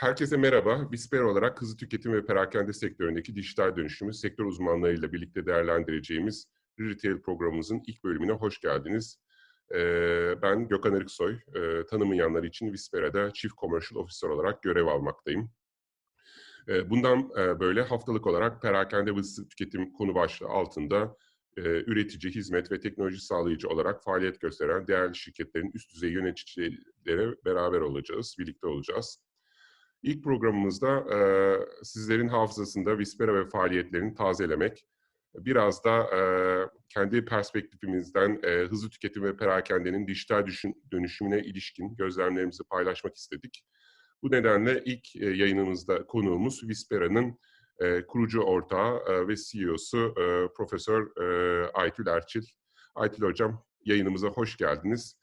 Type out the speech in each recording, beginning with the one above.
Herkese merhaba. Vispera olarak hızlı tüketim ve perakende sektöründeki dijital dönüşümü sektör uzmanlarıyla birlikte değerlendireceğimiz Retail programımızın ilk bölümüne hoş geldiniz. Ben Gökhan Arıksoy, tanımayanlar için Vispera'da Chief Commercial Officer olarak görev almaktayım. Bundan böyle haftalık olarak perakende ve hızlı tüketim konu başlığı altında üretici, hizmet ve teknoloji sağlayıcı olarak faaliyet gösteren değerli şirketlerin üst düzey yöneticileriyle beraber olacağız, birlikte olacağız. İlk programımızda sizlerin hafızasında Vispera ve faaliyetlerini tazelemek, biraz da kendi perspektifimizden hızlı tüketim ve perakendenin dijital dönüşümüne ilişkin gözlemlerimizi paylaşmak istedik. Bu nedenle ilk yayınımızda konuğumuz Vispera'nın kurucu ortağı ve CEO'su Profesör Aytül Erçil. Aytül Hocam, yayınımıza hoş geldiniz.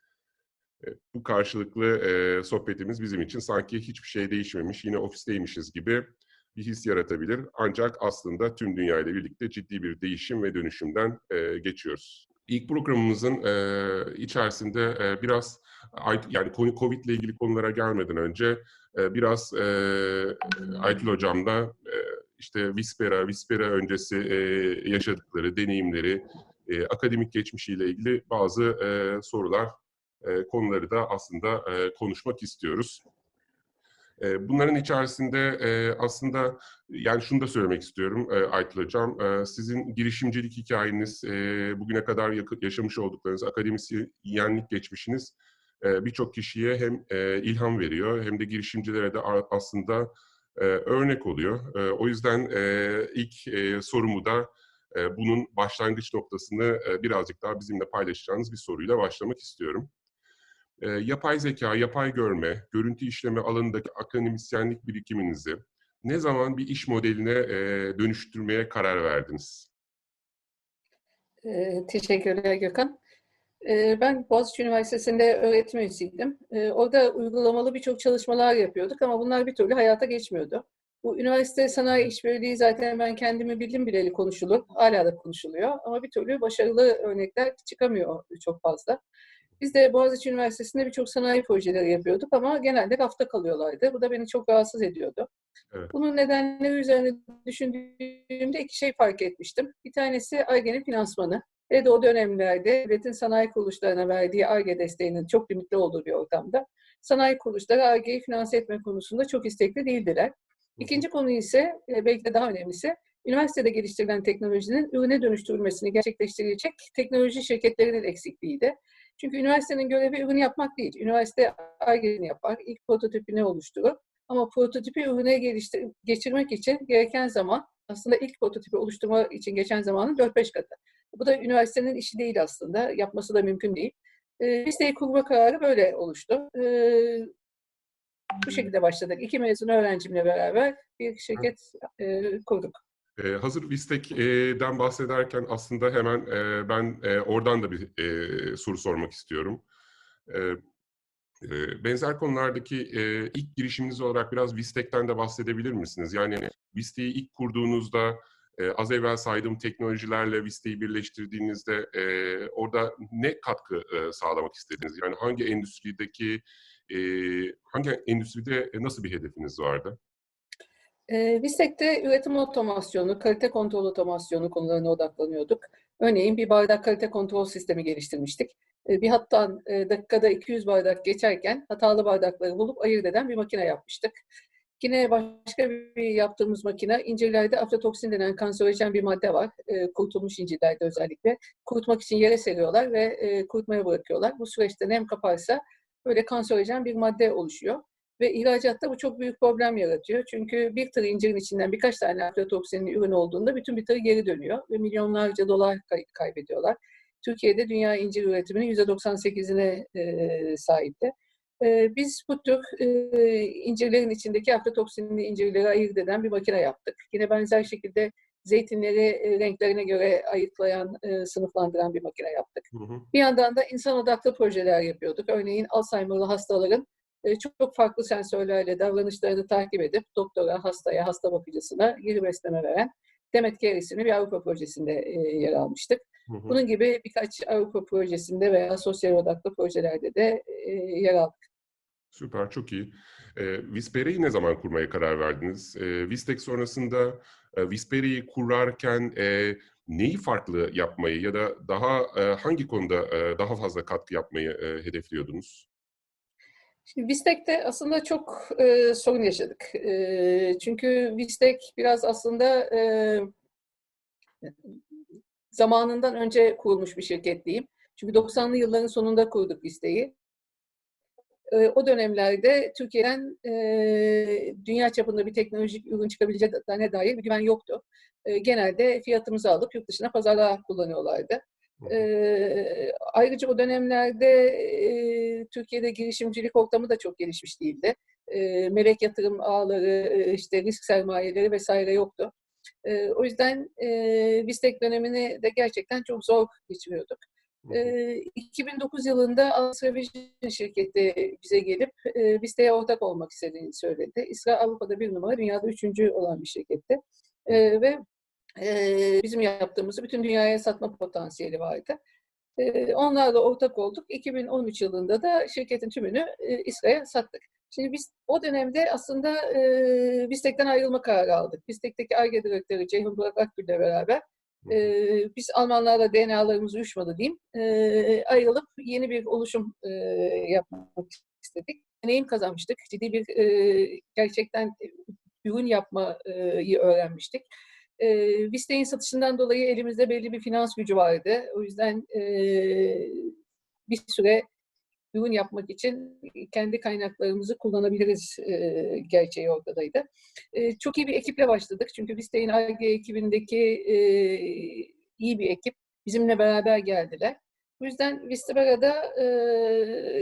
Bu karşılıklı sohbetimiz bizim için sanki hiçbir şey değişmemiş, yine ofisteymişiz gibi bir his yaratabilir. Ancak aslında tüm dünya ile birlikte ciddi bir değişim ve dönüşümden geçiyoruz. İlk programımızın içerisinde biraz, yani Covid ile ilgili konulara gelmeden önce biraz Aytül Hocam'la işte Vispera öncesi yaşadıkları, deneyimleri, akademik geçmişiyle ilgili bazı sorular, konuları da aslında konuşmak istiyoruz. Bunların içerisinde aslında yani şunu da söylemek istiyorum Aytül Hocam. Sizin girişimcilik hikayeniz, bugüne kadar yaşamış olduklarınız, akademisyenlik geçmişiniz birçok kişiye hem ilham veriyor hem de girişimcilere de aslında örnek oluyor. O yüzden ilk sorumu da bunun başlangıç noktasını birazcık daha bizimle paylaşacağınız bir soruyla başlamak istiyorum. Yapay zeka, yapay görme, görüntü işleme alanındaki akademisyenlik birikiminizi ne zaman bir iş modeline dönüştürmeye karar verdiniz? Teşekkürler Gökhan. Ben Boğaziçi Üniversitesi'nde öğretim üyesiydim. Orada uygulamalı birçok çalışmalar yapıyorduk ama bunlar bir türlü hayata geçmiyordu. Bu üniversite sanayi işbirliği zaten ben kendimi bildim bileli konuşulur, hala da konuşuluyor ama bir türlü başarılı örnekler çıkamıyor çok fazla. Biz de Boğaziçi Üniversitesi'nde birçok sanayi projeleri yapıyorduk ama genelde rafta kalıyorlardı. Bu da beni çok rahatsız ediyordu. Evet. Bunun nedenleri üzerine düşündüğümde iki şey fark etmiştim. Bir tanesi Ar-Ge'nin finansmanı. Ve de o dönemlerde devletin sanayi kuruluşlarına verdiği Ar-Ge desteğinin çok limitli olduğu bir ortamda sanayi kuruluşları Ar-Ge'yi finanse etme konusunda çok istekli değildiler. Hı hı. İkinci konu ise belki de daha önemlisi üniversitede geliştirilen teknolojinin ürüne dönüştürülmesini gerçekleştirecek teknoloji şirketlerinin eksikliğiydi. Çünkü üniversitenin görevi ürün yapmak değil. Üniversite Ar-Ge'ni yapar, ilk prototipini oluşturur. Ama prototipi ürüne geçirmek için gereken zaman aslında ilk prototipi oluşturma için geçen zamanın 4-5 katı. Bu da üniversitenin işi değil aslında. Yapması da mümkün değil. Listeyi kurma kararı böyle oluştu. Bu şekilde başladık. İki mezun öğrencimle beraber bir şirket kurduk. Hazır Vistek'den bahsederken aslında hemen ben oradan da bir soru sormak istiyorum. E, Benzer konulardaki ilk girişiminiz olarak biraz Vistek'ten de bahsedebilir misiniz? Yani Vistek'i ilk kurduğunuzda az evvel saydığım teknolojilerle Vistek'i birleştirdiğinizde orada ne katkı sağlamak istediniz? Yani e, hangi endüstride nasıl bir hedefiniz vardı? Vistek'te üretim otomasyonu, kalite kontrol otomasyonu konularına odaklanıyorduk. Örneğin bir bardak kalite kontrol sistemi geliştirmiştik. Bir hattan dakikada 200 bardak geçerken hatalı bardakları bulup ayırt eden bir makine yapmıştık. Yine başka bir yaptığımız makine, incirlerde aflatoksin denen kanserojen bir madde var. Kurutulmuş incirlerde özellikle. Kurutmak için yere seriyorlar ve kurutmaya bırakıyorlar. Bu süreçte nem kaparsa böyle kanserojen bir madde oluşuyor. Ve ihracatta bu çok büyük problem yaratıyor. Çünkü bir tır incirin içinden birkaç tane aflatoksinli ürün olduğunda bütün bir tır geri dönüyor ve milyonlarca dolar kaybediyorlar. Türkiye'de dünya incir üretiminin %98'ine sahipti. Biz bu tür incirlerin içindeki aflatoksinli incirleri ayırt eden bir makine yaptık. Yine benzer şekilde zeytinleri renklerine göre ayıklayan, sınıflandıran bir makine yaptık. Hı hı. Bir yandan da insan odaklı projeler yapıyorduk. Örneğin Alzheimer'lı hastaların çok farklı sensörlerle davranışlarını takip edip doktora, hastaya, hasta bakıcısına geri besleme veren Demet Care isimli bir Avrupa projesinde yer almıştık. Hı hı. Bunun gibi birkaç Avrupa projesinde veya sosyal odaklı projelerde de yer aldık. Süper, çok iyi. Vispera'yı ne zaman kurmaya karar verdiniz? Vistek sonrasında Vispera'yı kurarken neyi farklı yapmayı ya da daha hangi konuda daha fazla katkı yapmayı hedefliyordunuz? Şimdi Vistek'te aslında çok sorun yaşadık. Çünkü Vistek biraz aslında zamanından önce kurulmuş bir şirket diyeyim. Çünkü 90'lı yılların sonunda kurduk Vistek'i. O dönemlerde Türkiye'den dünya çapında bir teknolojik ürün çıkabileceğine dair bir güven yoktu. Genelde fiyatımızı alıp yurt dışına pazarlığa kullanıyorlardı. Hı hı. Ayrıca o dönemlerde Türkiye'de girişimcilik ortamı da çok gelişmiş değildi. Melek yatırım ağları, işte risk sermayeleri vesaire yoktu. O yüzden Vistek dönemini de gerçekten çok zor geçiriyorduk. Hı hı. 2009 yılında Astra Vision şirketi bize gelip Vistek'e ortak olmak istediğini söyledi. İsra Avrupa'da bir numara, dünyada üçüncü olan bir şirketti. Hı hı. Ve bizim yaptığımızı bütün dünyaya satma potansiyeli vardı. Onlarla ortak olduk. 2013 yılında da şirketin tümünü İsra'ya sattık. Şimdi biz o dönemde aslında Vistek'ten ayrılma kararı aldık. Vistek'teki Ar-Ge direktörü Ceyhun Burak Akgül'le beraber Hı hı. biz Almanlarla DNA'larımız uyuşmadı diyeyim. Ayrılıp yeni bir oluşum yapmak istedik. Deneyim kazanmıştık. Ciddi bir gerçekten ürün yapmayı öğrenmiştik. Vistek'in satışından dolayı elimizde belli bir finans gücü vardı. O yüzden bir süre ürün yapmak için kendi kaynaklarımızı kullanabiliriz gerçeği ortadaydı. Çok iyi bir ekiple başladık. Çünkü Vistek'in Ar-Ge ekibindeki iyi bir ekip bizimle beraber geldiler. Bu yüzden Vispera'da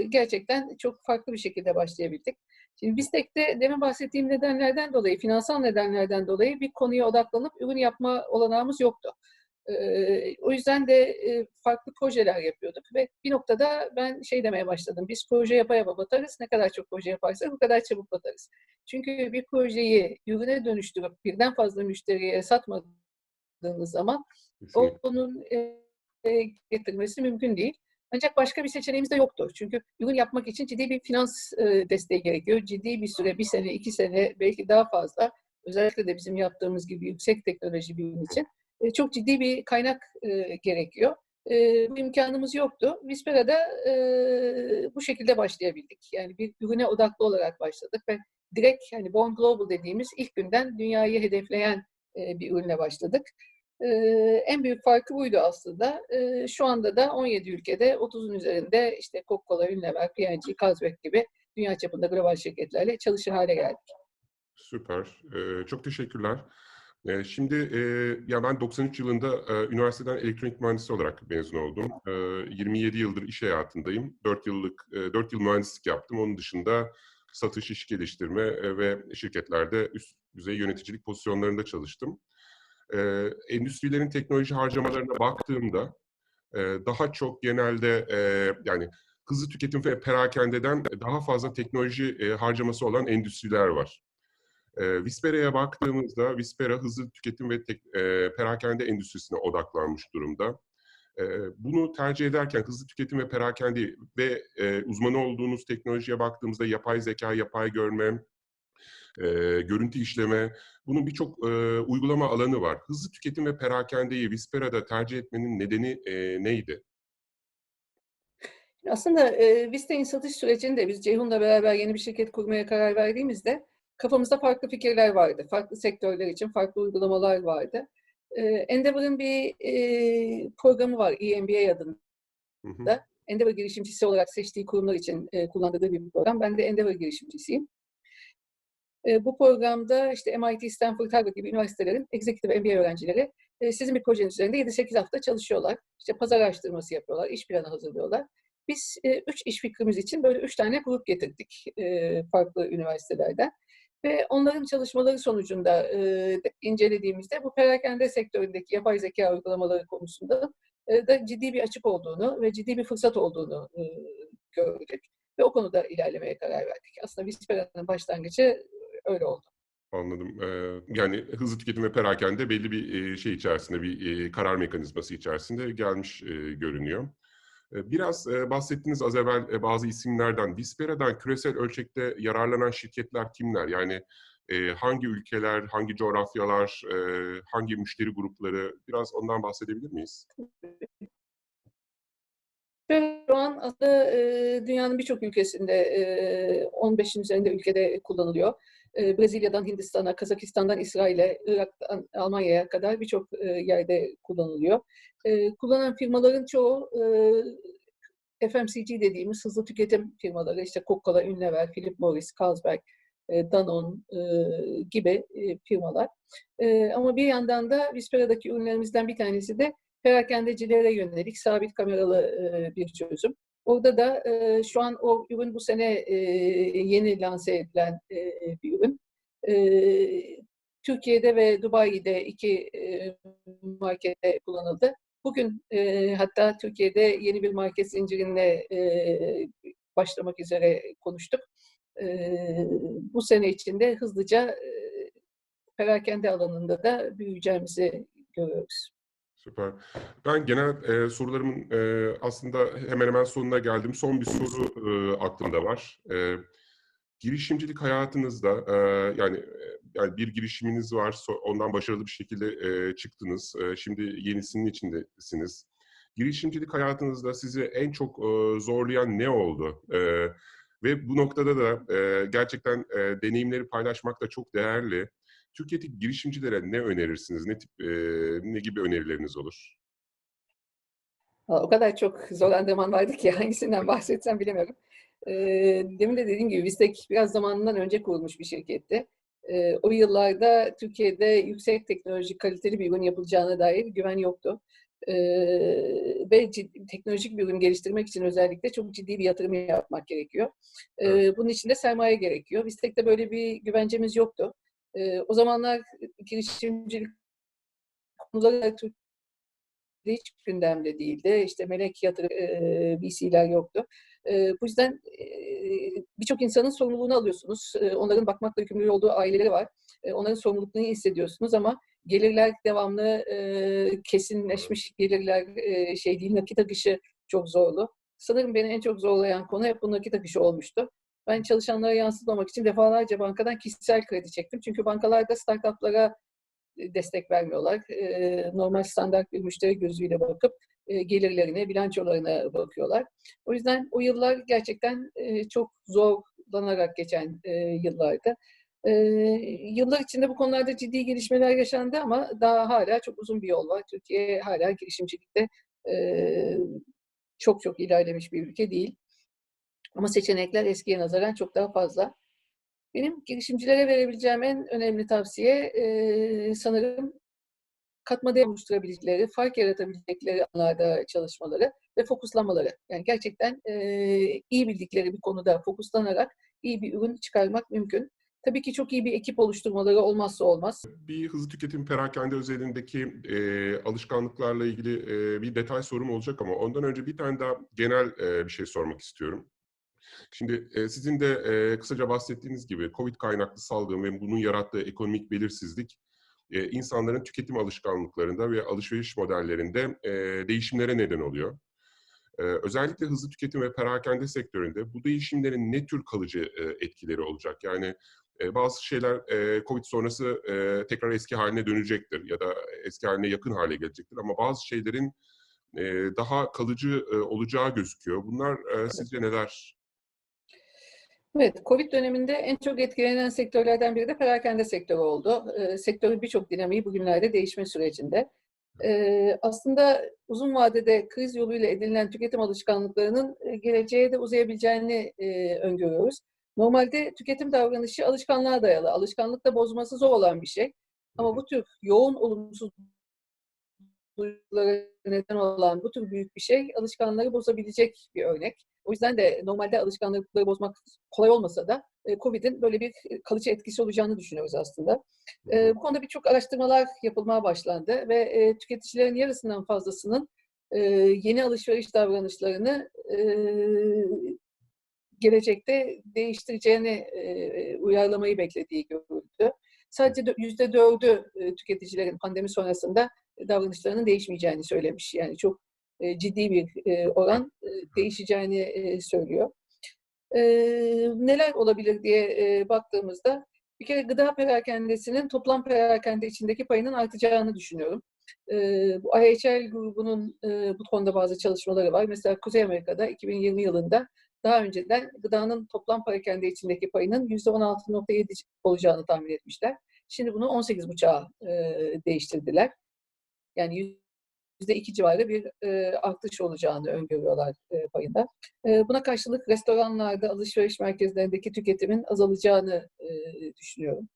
gerçekten çok farklı bir şekilde başlayabildik. Şimdi Vistek'te demin bahsettiğim nedenlerden dolayı, finansal nedenlerden dolayı bir konuya odaklanıp ürün yapma olanağımız yoktu. O yüzden de farklı projeler yapıyorduk ve bir noktada ben şey demeye başladım. Biz proje yapa yapa batarız. Ne kadar çok proje yaparsak o kadar çabuk batarız. Çünkü bir projeyi ürüne dönüştürüp birden fazla müşteriye satmadığınız zaman Kesinlikle. onun getirmesi mümkün değil. Ancak başka bir seçeneğimiz de yoktu. Çünkü ürün yapmak için ciddi bir finans desteği gerekiyor. Ciddi bir süre, bir sene, 2 sene, belki daha fazla. Özellikle de bizim yaptığımız gibi yüksek teknoloji bir ürün için çok ciddi bir kaynak gerekiyor. Bu imkanımız yoktu. Vispera'da bu şekilde başlayabildik. Yani bir ürüne odaklı olarak başladık ve direkt yani Born Global dediğimiz ilk günden dünyayı hedefleyen bir ürünle başladık. En büyük farkı buydu aslında. Şu anda da 17 ülkede 30'un üzerinde işte Coca-Cola, Unilever, P&G, Carlsberg gibi dünya çapında global şirketlerle çalışır hale geldik. Süper. Çok teşekkürler. Şimdi ya ben 93 yılında üniversiteden elektronik mühendisi olarak mezun oldum. 27 yıldır iş hayatındayım. 4 yıl mühendislik yaptım. Onun dışında satış, iş geliştirme ve şirketlerde üst düzey yöneticilik pozisyonlarında çalıştım. Endüstrilerin teknoloji harcamalarına baktığımda daha çok genelde yani hızlı tüketim ve perakendeden daha fazla teknoloji harcaması olan endüstriler var. Vispera'ya baktığımızda Vispera hızlı tüketim ve perakende endüstrisine odaklanmış durumda. Bunu tercih ederken hızlı tüketim ve perakende ve uzmanı olduğunuz teknolojiye baktığımızda yapay zeka, yapay görme, görüntü işleme, bunun birçok uygulama alanı var. Hızlı tüketim ve perakendeyi Vispera'da tercih etmenin nedeni neydi? Aslında Vistek'in satış sürecinde biz Ceyhun'la beraber yeni bir şirket kurmaya karar verdiğimizde kafamızda farklı fikirler vardı. Farklı sektörler için farklı uygulamalar vardı. Endeavor'ın bir programı var, EMBA adında. Hı hı. Endeavor girişimcisi olarak seçtiği kurumlar için kullandığı bir program. Ben de Endeavor girişimcisiyim. Bu programda işte MIT, Stanford, Harvard gibi üniversitelerin Executive MBA öğrencileri sizin bir projenin üzerinde 7-8 hafta çalışıyorlar. İşte pazar araştırması yapıyorlar, iş planı hazırlıyorlar. Biz 3 iş fikrimiz için böyle 3 tane grup getirdik farklı üniversitelerden. Ve onların çalışmaları sonucunda incelediğimizde bu perakende sektöründeki yapay zeka uygulamaları konusunda da ciddi bir açık olduğunu ve ciddi bir fırsat olduğunu gördük. Ve o konuda ilerlemeye karar verdik. Aslında Vispera'nın başlangıcı öyle oldu. Anladım. Yani hızlı tüketim ve perakende belli bir şey içerisinde, bir karar mekanizması içerisinde gelmiş görünüyor. Biraz bahsettiniz az evvel bazı isimlerden. Vispera'dan küresel ölçekte yararlanan şirketler kimler? Yani hangi ülkeler, hangi coğrafyalar, hangi müşteri grupları? Biraz ondan bahsedebilir miyiz? Şu an aslında dünyanın birçok ülkesinde, 15'in üzerinde ülkede kullanılıyor. Brezilya'dan Hindistan'a, Kazakistan'dan İsrail'e, Irak'tan Almanya'ya kadar birçok yerde kullanılıyor. Kullanan firmaların çoğu FMCG dediğimiz hızlı tüketim firmaları, işte Coca-Cola, Unilever, Philip Morris, Carlsberg, Danone gibi firmalar. Ama bir yandan da Vispera'daki ürünlerimizden bir tanesi de perakendecilere yönelik sabit kameralı bir çözüm. Orada da şu an o ürün bu sene yeni lanse edilen bir ürün. Türkiye'de ve Dubai'de 2 markette kullanıldı. Bugün hatta Türkiye'de yeni bir market zincirine başlamak üzere konuştuk. Bu sene içinde hızlıca perakende alanında da büyüyeceğimizi görüyoruz. Süper. Ben genel sorularımın aslında hemen hemen sonuna geldim. Son bir soru aklımda var. Girişimcilik hayatınızda yani bir girişiminiz var, ondan başarılı bir şekilde çıktınız. Şimdi yenisinin içindesiniz. Girişimcilik hayatınızda sizi en çok zorlayan ne oldu? Ve bu noktada da gerçekten deneyimleri paylaşmak da çok değerli. Türkiye'deki girişimcilere ne önerirsiniz? Ne gibi önerileriniz olur? O kadar çok zorlandığım an vardı ki hangisinden bahsetsem bilemiyorum. Demin de dediğim gibi Vistek biraz zamanından önce kurulmuş bir şirketti. O yıllarda Türkiye'de yüksek teknolojik kaliteli bir ürün yapılacağına dair güven yoktu. Ve teknolojik bir ürün geliştirmek için özellikle çok ciddi bir yatırım yapmak gerekiyor. Evet. Bunun için de sermaye gerekiyor. Vistek'te böyle bir güvencemiz yoktu. O zamanlar girişimcilik konuları hiç gündemde değildi. İşte melek yatırım VC'ler yoktu. Bu yüzden birçok insanın sorumluluğunu alıyorsunuz. Onların bakmakla yükümlü olduğu aileleri var. Onların sorumluluklarını hissediyorsunuz ama gelirler devamlı kesinleşmiş gelirler şey değil, nakit akışı çok zorlu. Sanırım beni en çok zorlayan konu hep bu nakit akışı olmuştu. Ben çalışanlara yansıtmamak için defalarca bankadan kişisel kredi çektim. Çünkü bankalarda startuplara destek vermiyorlar. Normal standart bir müşteri gözüyle bakıp gelirlerine, bilançolarına bakıyorlar. O yüzden o yıllar gerçekten çok zorlanarak geçen yıllardı. Yıllar içinde bu konularda ciddi gelişmeler yaşandı ama daha hala çok uzun bir yol var. Türkiye hala girişimcilikte çok çok ilerlemiş bir ülke değil. Ama seçenekler eskiye nazaran çok daha fazla. Benim girişimcilere verebileceğim en önemli tavsiye sanırım katma değer oluşturabilecekleri, fark yaratabilecekleri alanlarda çalışmaları ve fokuslanmaları. Yani gerçekten iyi bildikleri bir konuda fokuslanarak iyi bir ürün çıkarmak mümkün. Tabii ki çok iyi bir ekip oluşturmaları olmazsa olmaz. Bir hızlı tüketim perakende özelindeki alışkanlıklarla ilgili bir detay sorum olacak ama ondan önce bir tane daha genel bir şey sormak istiyorum. Şimdi sizin de kısaca bahsettiğiniz gibi COVID kaynaklı salgın ve bunun yarattığı ekonomik belirsizlik insanların tüketim alışkanlıklarında ve alışveriş modellerinde değişimlere neden oluyor. Özellikle hızlı tüketim ve perakende sektöründe bu değişimlerin ne tür kalıcı etkileri olacak? Yani bazı şeyler COVID sonrası tekrar eski haline dönecektir ya da eski haline yakın hale gelecektir ama bazı şeylerin daha kalıcı olacağı gözüküyor. Bunlar sizce neler? Evet, Covid döneminde en çok etkilenen sektörlerden biri de perakende sektörü oldu. Sektörün birçok dinamiği bugünlerde değişme sürecinde. Aslında uzun vadede kriz yoluyla edinilen tüketim alışkanlıklarının geleceğe de uzayabileceğini öngörüyoruz. Normalde tüketim davranışı alışkanlığa dayalı. Alışkanlıkla bozması zor olan bir şey. Hı Ama hı. bu tür yoğun olumsuz duygulara neden olan bu tür büyük bir şey alışkanlığı bozabilecek bir örnek. O yüzden de normalde alışkanlıkları bozmak kolay olmasa da COVID'in böyle bir kalıcı etkisi olacağını düşünüyoruz aslında. Hı hı. Bu konuda birçok araştırmalar yapılmaya başlandı ve tüketicilerin yarısından fazlasının yeni alışveriş davranışlarını gelecekte değiştireceğini uyarlamayı beklediği görüldü. Sadece %4'ü tüketicilerin pandemi sonrasında davranışlarının değişmeyeceğini söylemiş. Yani çok ciddi bir oran değişeceğini söylüyor. Neler olabilir diye baktığımızda bir kere gıda perakendesinin toplam perakende içindeki payının artacağını düşünüyorum. Bu IHL grubunun bu konuda bazı çalışmaları var. Mesela Kuzey Amerika'da 2020 yılında daha önceden gıdanın toplam perakende içindeki payının %16,7 olacağını tahmin etmişler. Şimdi bunu 18,5'a değiştirdiler. Yani %2 civarı bir artış olacağını öngörüyorlar payında. Buna karşılık restoranlarda, alışveriş merkezlerindeki tüketimin azalacağını düşünüyorum.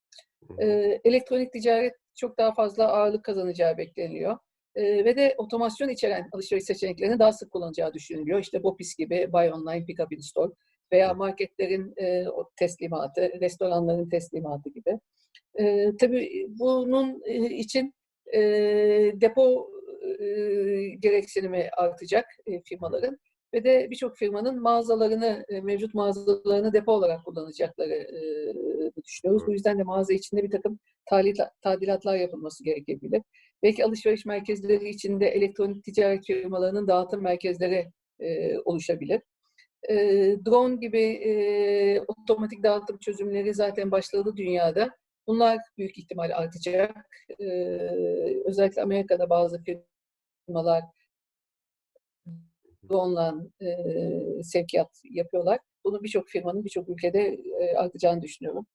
Elektronik ticaret çok daha fazla ağırlık kazanacağı bekleniyor. Ve de otomasyon içeren alışveriş seçeneklerini daha sık kullanacağı düşünülüyor. İşte BOPIS gibi, Buy Online, Pick Up in Store veya marketlerin teslimatı, restoranların teslimatı gibi. Tabii bunun için depo gereksinimi artacak firmaların ve de birçok firmanın mağazalarını, mevcut mağazalarını depo olarak kullanacakları düşünüyoruz. Bu yüzden de mağaza içinde bir takım tadilatlar yapılması gerekebilir. Belki alışveriş merkezleri içinde elektronik ticaret firmalarının dağıtım merkezleri oluşabilir. Drone gibi otomatik dağıtım çözümleri zaten başladı dünyada. Bunlar büyük ihtimal artacak. Özellikle Amerika'da bazı firmalar drone'la sevkiyat yapıyorlar. Bunu birçok firmanın birçok ülkede artacağını düşünüyorum.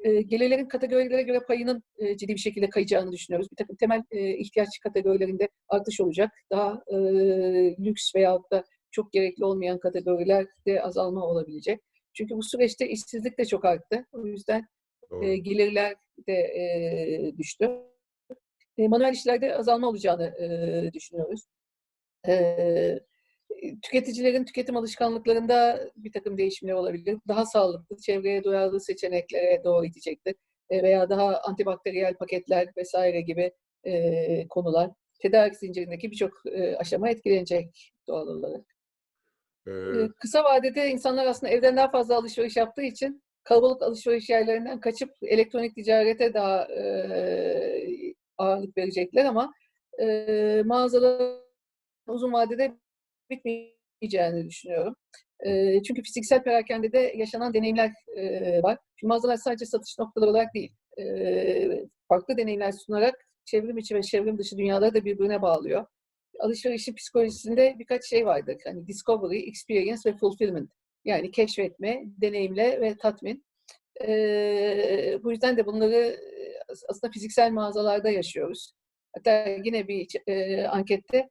Gelirlerin kategorilere göre payının ciddi bir şekilde kayacağını düşünüyoruz. Bir takım temel ihtiyaç kategorilerinde artış olacak. Daha lüks veyahut da çok gerekli olmayan kategorilerde azalma olabilecek. Çünkü bu süreçte işsizlik de çok arttı. O yüzden gelirler de düştü. Manuel işlerde azalma olacağını düşünüyoruz. Tüketicilerin tüketim alışkanlıklarında bir takım değişimler olabilir. Daha sağlıklı, çevreye duyarlı seçeneklere doğru itecektir. Veya daha antibakteriyel paketler vesaire gibi konular. Tedarik zincirindeki birçok aşama etkilenecek doğal olarak. Ee, Kısa vadede insanlar aslında evden daha fazla alışveriş yaptığı için kalabalık alışveriş yerlerinden kaçıp elektronik ticarete daha ağırlık verecekler ama mağazalar uzun vadede bitmeyeceğini düşünüyorum. Çünkü fiziksel perakendede yaşanan deneyimler var. Şimdi mağazalar sadece satış noktaları olarak değil, farklı deneyimler sunarak çevrim içi ve çevrim dışı dünyaları da birbirine bağlıyor. Alışverişin psikolojisinde birkaç şey vardır. Hani discovery, experience ve fulfillment. Yani keşfetme, deneyimle ve tatmin. Bu yüzden de bunları aslında fiziksel mağazalarda yaşıyoruz. Hatta yine bir ankette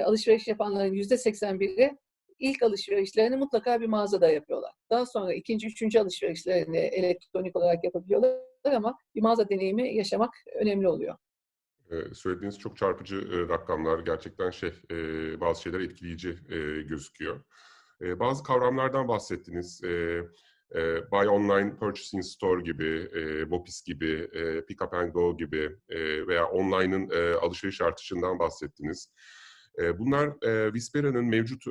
alışveriş yapanların %81'i ilk alışverişlerini mutlaka bir mağazada yapıyorlar. Daha sonra ikinci, üçüncü alışverişlerini elektronik olarak yapabiliyorlar ama bir mağaza deneyimi yaşamak önemli oluyor. Söylediğiniz çok çarpıcı rakamlar, gerçekten bazı şeyler etkileyici gözüküyor. Bazı kavramlardan bahsettiniz. Buy Online, Purchase in Store gibi, BOPIS gibi, Pick Up and Go gibi veya online'ın alışveriş artışından bahsettiniz. Bunlar Vispera'nın mevcut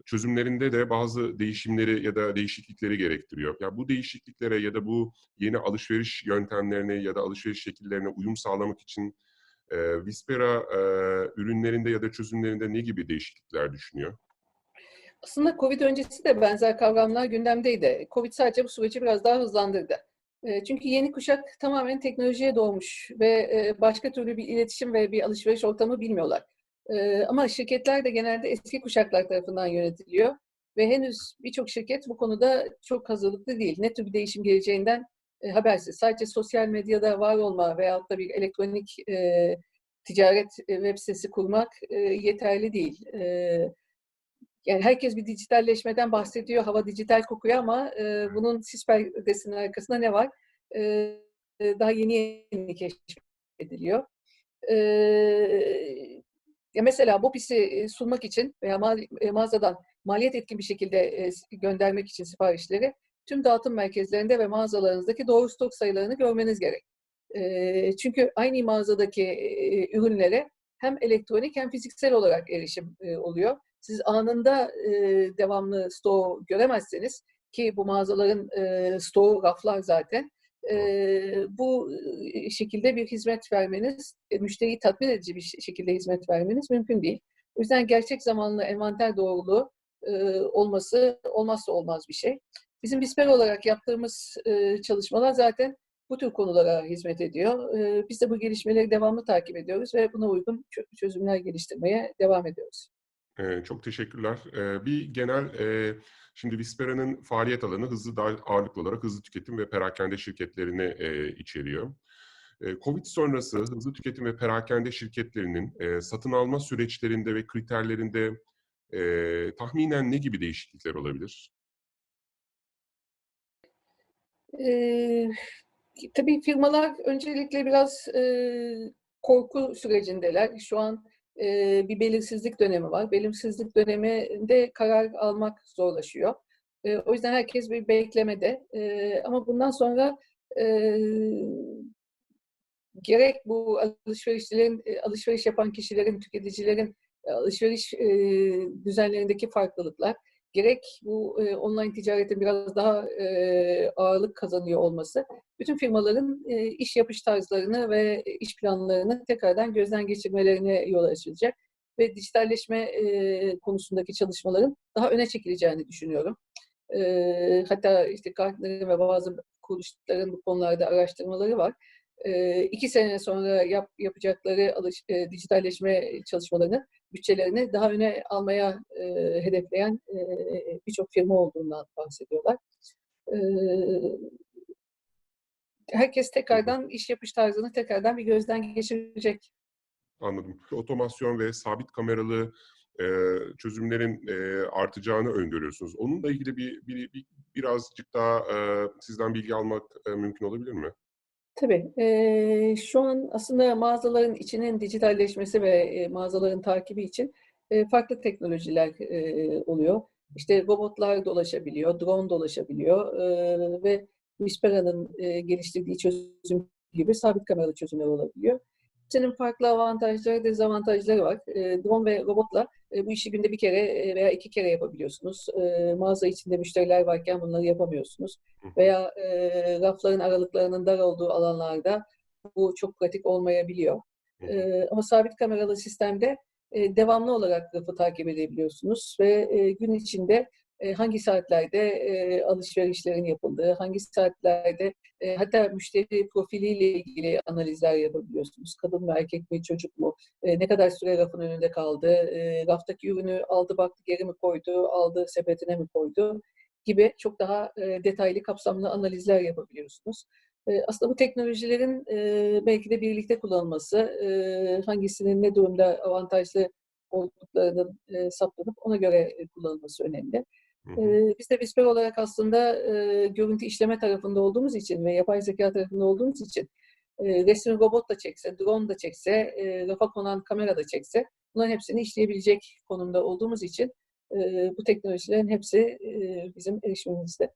çözümlerinde de bazı değişimleri ya da değişiklikleri gerektiriyor. Ya bu değişikliklere ya da bu yeni alışveriş yöntemlerine ya da alışveriş şekillerine uyum sağlamak için Vispera ürünlerinde ya da çözümlerinde ne gibi değişiklikler düşünüyor? Aslında Covid öncesi de benzer kavramlar gündemdeydi. Covid sadece bu süreci biraz daha hızlandırdı. Çünkü yeni kuşak tamamen teknolojiye doğmuş ve başka türlü bir iletişim ve bir alışveriş ortamı bilmiyorlar. Ama şirketler de genelde eski kuşaklar tarafından yönetiliyor ve henüz birçok şirket bu konuda çok hazırlıklı değil. Ne tür bir değişim geleceğinden habersiz. Sadece sosyal medyada var olma veyahut da bir elektronik ticaret web sitesi kurmak yeterli değil. Yani herkes bir dijitalleşmeden bahsediyor, hava dijital kokuyor ama bunun sis perdesinin arkasında ne var? Daha yeni keşfediliyor. Ya mesela BOPIS'i sunmak için veya mağazadan maliyet etkin bir şekilde göndermek için siparişleri tüm dağıtım merkezlerinde ve mağazalarınızdaki doğru stok sayılarını görmeniz gerek. Çünkü aynı mağazadaki ürünlere hem elektronik hem fiziksel olarak erişim oluyor. Siz anında devamlı stoğu göremezseniz ki bu mağazaların stoğu raflar zaten bu şekilde bir hizmet vermeniz, müşteriyi tatmin edici bir şekilde hizmet vermeniz mümkün değil. O yüzden gerçek zamanlı envanter doğruluğu olması olmazsa olmaz bir şey. Bizim Visper olarak yaptığımız çalışmalar zaten bu tür konulara hizmet ediyor. Biz de bu gelişmeleri devamlı takip ediyoruz ve buna uygun çözümler geliştirmeye devam ediyoruz. Çok teşekkürler. Bir genel, şimdi Vispera'nın faaliyet alanı ağırlıklı olarak hızlı tüketim ve perakende şirketlerini içeriyor. Covid sonrası hızlı tüketim ve perakende şirketlerinin satın alma süreçlerinde ve kriterlerinde tahminen ne gibi değişiklikler olabilir? Eee, tabii firmalar öncelikle biraz korku sürecindeler. Şu an bir belirsizlik dönemi var. Belirsizlik döneminde karar almak zorlaşıyor. O yüzden herkes bir beklemede. Ama bundan sonra eee, gerek bu alışverişçilerin, alışveriş yapan kişilerin, tüketicilerin alışveriş düzenlerindeki farklılıklar, gerek bu online ticaretin biraz daha ağırlık kazanıyor olması, bütün firmaların iş yapış tarzlarını ve iş planlarını tekrardan gözden geçirmelerine yol açacak ve dijitalleşme konusundaki çalışmaların daha öne çekileceğini düşünüyorum. Hatta işte Gartner'ın ve bazı kuruluşların bu konularda araştırmaları var. 2 sene sonra yapacakları dijitalleşme çalışmalarını, bütçelerini daha öne almaya hedefleyen birçok firma olduğundan bahsediyorlar. Eee, herkes Hı hı. tekrardan iş yapış tarzını tekrardan bir gözden geçirecek. Anladım. Otomasyon ve sabit kameralı çözümlerin artacağını öngörüyorsunuz. Onunla ilgili birazcık daha sizden bilgi almak mümkün olabilir mi? Tabii. Şu an aslında mağazaların içinin dijitalleşmesi ve mağazaların takibi için farklı teknolojiler oluyor. İşte robotlar dolaşabiliyor, drone dolaşabiliyor ve Vispera'nın geliştirdiği çözüm gibi sabit kameralı çözümler olabiliyor. Hepsinin farklı avantajları, dezavantajları var. Drone ve robotla bu işi günde bir kere veya 2 kere yapabiliyorsunuz. Mağaza içinde müşteriler varken bunları yapamıyorsunuz Hı hı. veya rafların aralıklarının dar olduğu alanlarda bu çok pratik olmayabiliyor. Hı hı. Ama sabit kameralı sistemde devamlı olarak rafı takip edebiliyorsunuz ve gün içinde hangi saatlerde alışverişlerin yapıldığı, hangi saatlerde hatta müşteri profiliyle ilgili analizler yapabiliyorsunuz. Kadın mı, erkek mi, çocuk mu, ne kadar süre rafın önünde kaldı, raftaki ürünü aldı baktı geri mi koydu, aldı sepetine mi koydu gibi çok daha detaylı, kapsamlı analizler yapabiliyorsunuz. Aslında bu teknolojilerin belki de birlikte kullanılması, hangisinin ne durumda avantajlı olduklarının saptanıp ona göre kullanılması önemli. Hı hı. Biz de Whisper olarak aslında görüntü işleme tarafında olduğumuz için ve yapay zeka tarafında olduğumuz için resmi robot da çekse, drone da çekse, rafa konan kamera da çekse bunların hepsini işleyebilecek konumda olduğumuz için bu teknolojilerin hepsi bizim erişimimizde.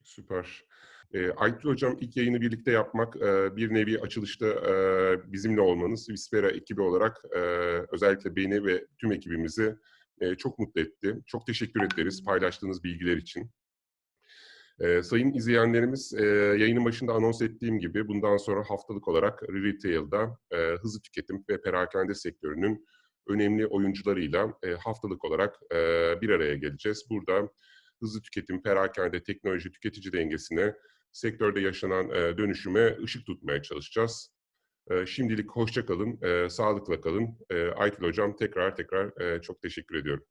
Süper. Aytül Hocam, ilk yayını birlikte yapmak, bir nevi açılışta bizimle olmanız, Vispera ekibi olarak özellikle beni ve tüm ekibimizi çok mutlu etti. Çok teşekkür ederiz paylaştığınız bilgiler için. Sayın izleyenlerimiz, yayının başında anons ettiğim gibi bundan sonra haftalık olarak Retail'da hızlı tüketim ve perakende sektörünün önemli oyuncularıyla haftalık olarak bir araya geleceğiz. Burada hızlı tüketim, perakende, teknoloji, tüketici dengesine, sektörde yaşanan dönüşüme ışık tutmaya çalışacağız. Şimdilik hoşça kalın, sağlıkla kalın. Aytül Hocam tekrar çok teşekkür ediyorum.